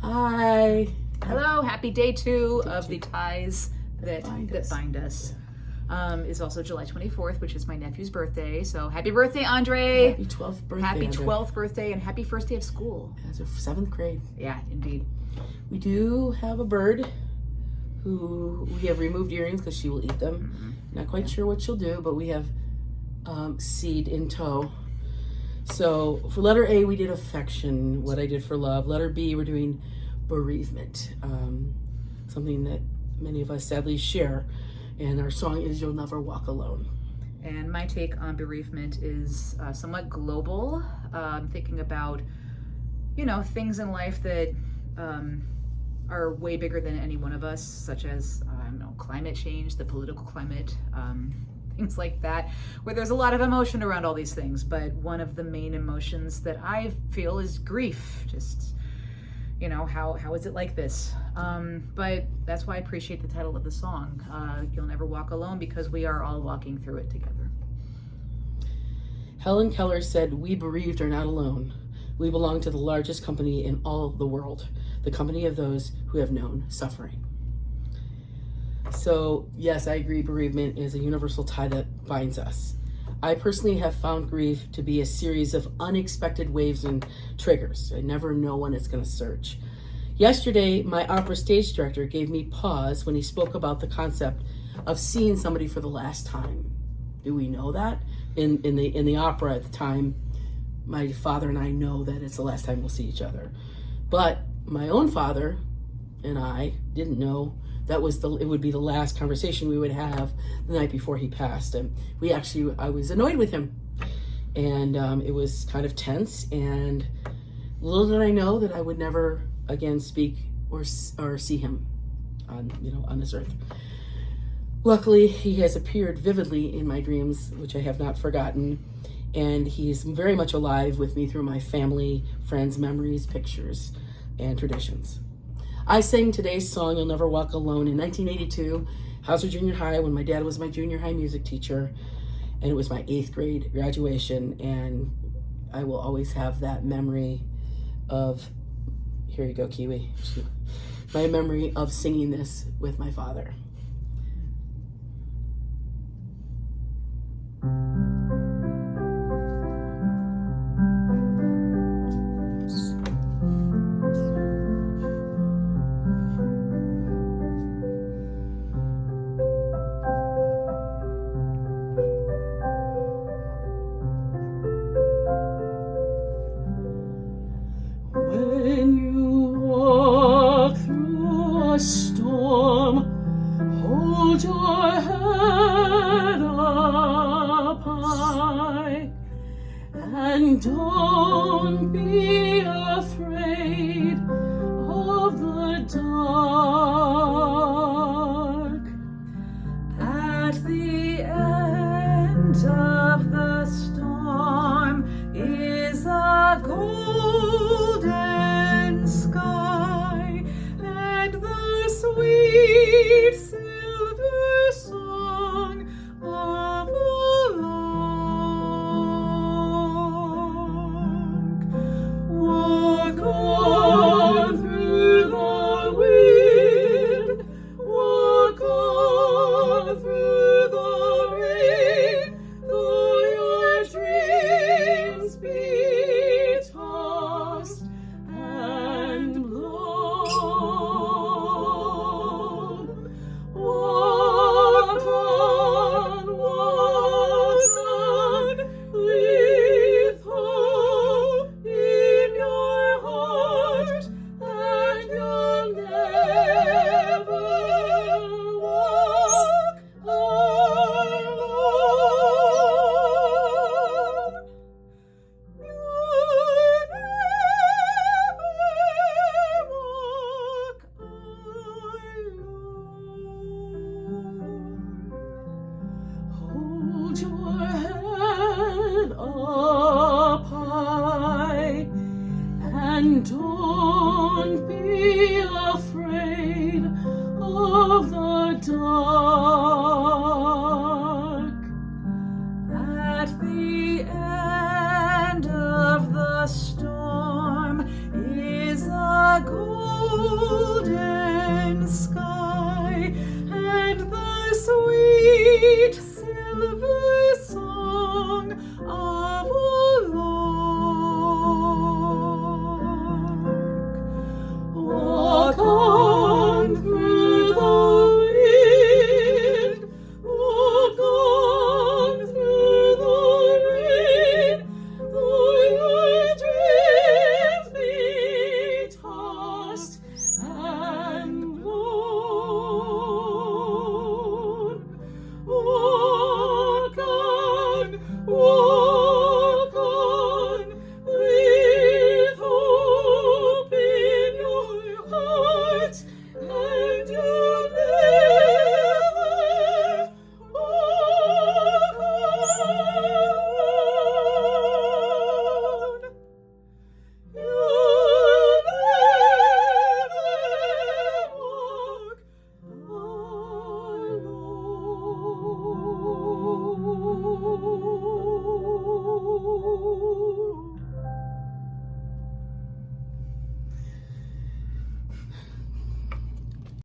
Hi. Hello, happy day two of the ties that bind us. Is also July 24th, which is my nephew's birthday. So happy birthday, Andre. Happy 12th birthday. Happy Andre. 12th birthday and happy first day of school. As of 7th grade. Yeah, indeed. We do have a bird who we have removed earrings because she will eat them. Mm-hmm. Not quite sure what she'll do, but we have seed in tow. So for letter A, we did affection, what I did for love. Letter B, we're doing bereavement, something that many of us sadly share. And our song is You'll Never Walk Alone. And my take on bereavement is somewhat global. Thinking about, things in life that are way bigger than any one of us, such as, climate change, the political climate, things like that, where there's a lot of emotion around all these things. But one of the main emotions that I feel is grief. Just, how is it like this? But that's why I appreciate the title of the song, You'll Never Walk Alone, because we are all walking through it together. Helen Keller said, "We bereaved are not alone. We belong to the largest company in all the world, the company of those who have known suffering." So, yes, I agree, bereavement is a universal tie that binds us. I personally have found grief to be a series of unexpected waves and triggers. I never know when it's going to surge. Yesterday, my opera stage director gave me pause when he spoke about the concept of seeing somebody for the last time. Do we know that? In the opera at the time, my father and I know that it's the last time we'll see each other. But my own father and I didn't know that it would be the last conversation we would have the night before he passed. And I was annoyed with him. And it was kind of tense. And little did I know that I would never again speak or see him on this earth. Luckily, he has appeared vividly in my dreams, which I have not forgotten. And he's very much alive with me through my family, friends, memories, pictures, and traditions. I sang today's song, You'll Never Walk Alone, in 1982, Hauser Junior High, when my dad was my junior high music teacher, and it was my 8th grade graduation, and I will always have that memory of, here you go, Kiwi, my memory of singing this with my father. When you walk through a storm, hold your head up high, and don't be afraid of the dark. At the end of the storm is a golden sky, and the sweet silver song of the lark. Walk on through the wind, walk on through the rain, though your dreams be tossed and blown. Walk on, with hope in your heart, and you'll never walk alone. You'll never walk alone. Hold your head up high, and don't be afraid of the dark.